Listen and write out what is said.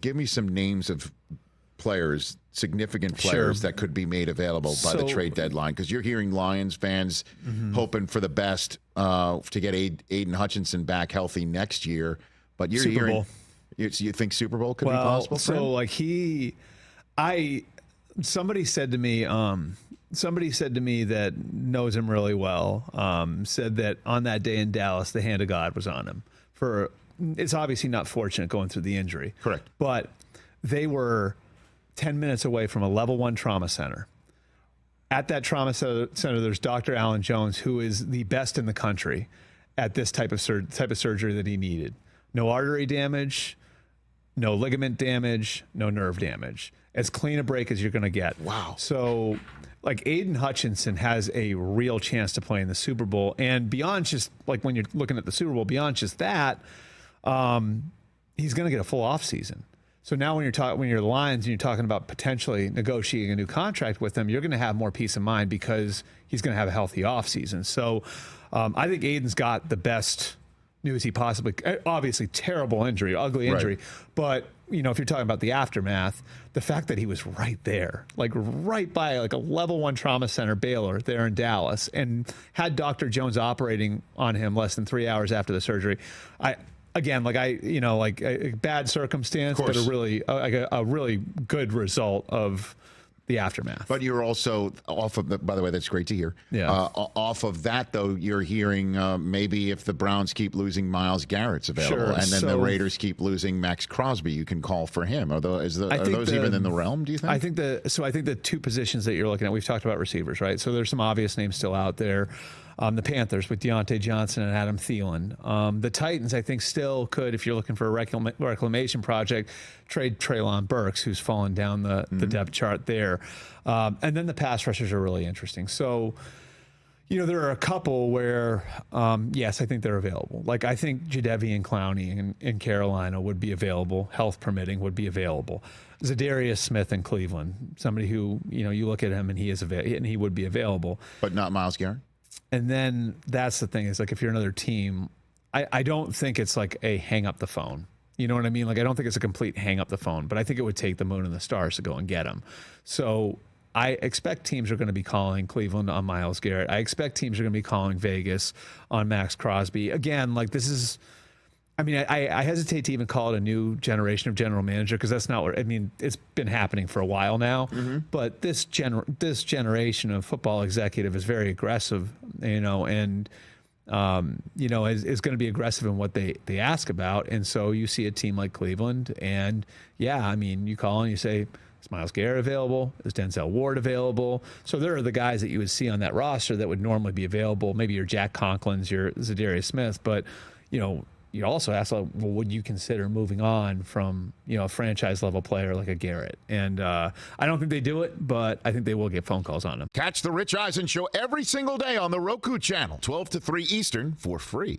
Give me some names of players, significant players that could be made available by the trade deadline, because you're hearing Lions fans hoping for the best to get Aidan Hutchinson back healthy next year, but you're Super hearing Bowl. You think Super Bowl could be possible for him? So like somebody said to me that knows him really well, said that on that day in Dallas the hand of God was on him. It's obviously not fortunate going through the injury, correct, but they were 10 minutes away from a level 1 trauma center. At that trauma center, there's Dr. Alan Jones, who is the best in the country at this type of surgery that he needed. No artery damage, no ligament damage, no nerve damage. As clean a break as you're going to get. Wow. So, like, Aidan Hutchinson has a real chance to play in the Super Bowl. And beyond just, like, when you're looking at the Super Bowl, beyond just that, he's going to get a full offseason. So now when you're the Lions and you're talking about potentially negotiating a new contract with him, you're going to have more peace of mind because he's going to have a healthy offseason. So I think Aidan's got the best news he possibly, obviously terrible injury, ugly injury, right. But if you're talking about the aftermath, the fact that he was right there, like right by like a level 1 trauma center, Baylor, there in Dallas, and had Dr. Jones operating on him less than 3 hours after the surgery, a bad circumstance, but a really good result of the aftermath. But you're also off of by the way, that's great to hear. Yeah. Off of that, though, you're hearing maybe if the Browns keep losing Myles Garrett's available, sure. And then the Raiders keep losing Max Crosby, you can call for him. Are those even in the realm, do you think? I think the two positions that you're looking at, we've talked about receivers, right? So there's some obvious names still out there. The Panthers with Deontay Johnson and Adam Thielen. The Titans, I think, still could, if you're looking for a reclamation project, trade Treylon Burks, who's fallen down the depth chart there. And then the pass rushers are really interesting. So, there are a couple where, yes, I think they're available. Like, I think Jadeveon Clowney in Carolina would be available, health permitting, would be available. Zadarius Smith in Cleveland, somebody who, you look at him and he would be available. But not Myles Garrett? And then that's the thing is, like, if you're another team, I don't think it's like a hang up the phone. You know what I mean? Like, I don't think it's a complete hang up the phone, but I think it would take the moon and the stars to go and get him. So I expect teams are going to be calling Cleveland on Myles Garrett. I expect teams are going to be calling Vegas on Max Crosby. Again, like, this is, I hesitate to even call it a new generation of general manager, because that's not what, it's been happening for a while now. Mm-hmm. But this generation of football executive is very aggressive, and is going to be aggressive in what they ask about. And so you see a team like Cleveland, and you call and you say, is Myles Garrett available? Is Denzel Ward available? So there are the guys that you would see on that roster that would normally be available. Maybe your Jack Conklins, your Zadarius Smith, but you also ask, well, would you consider moving on from, a franchise level player like a Garrett? And I don't think they do it, but I think they will get phone calls on him. Catch the Rich Eisen Show every single day on the Roku Channel, 12 to 3 Eastern, for free.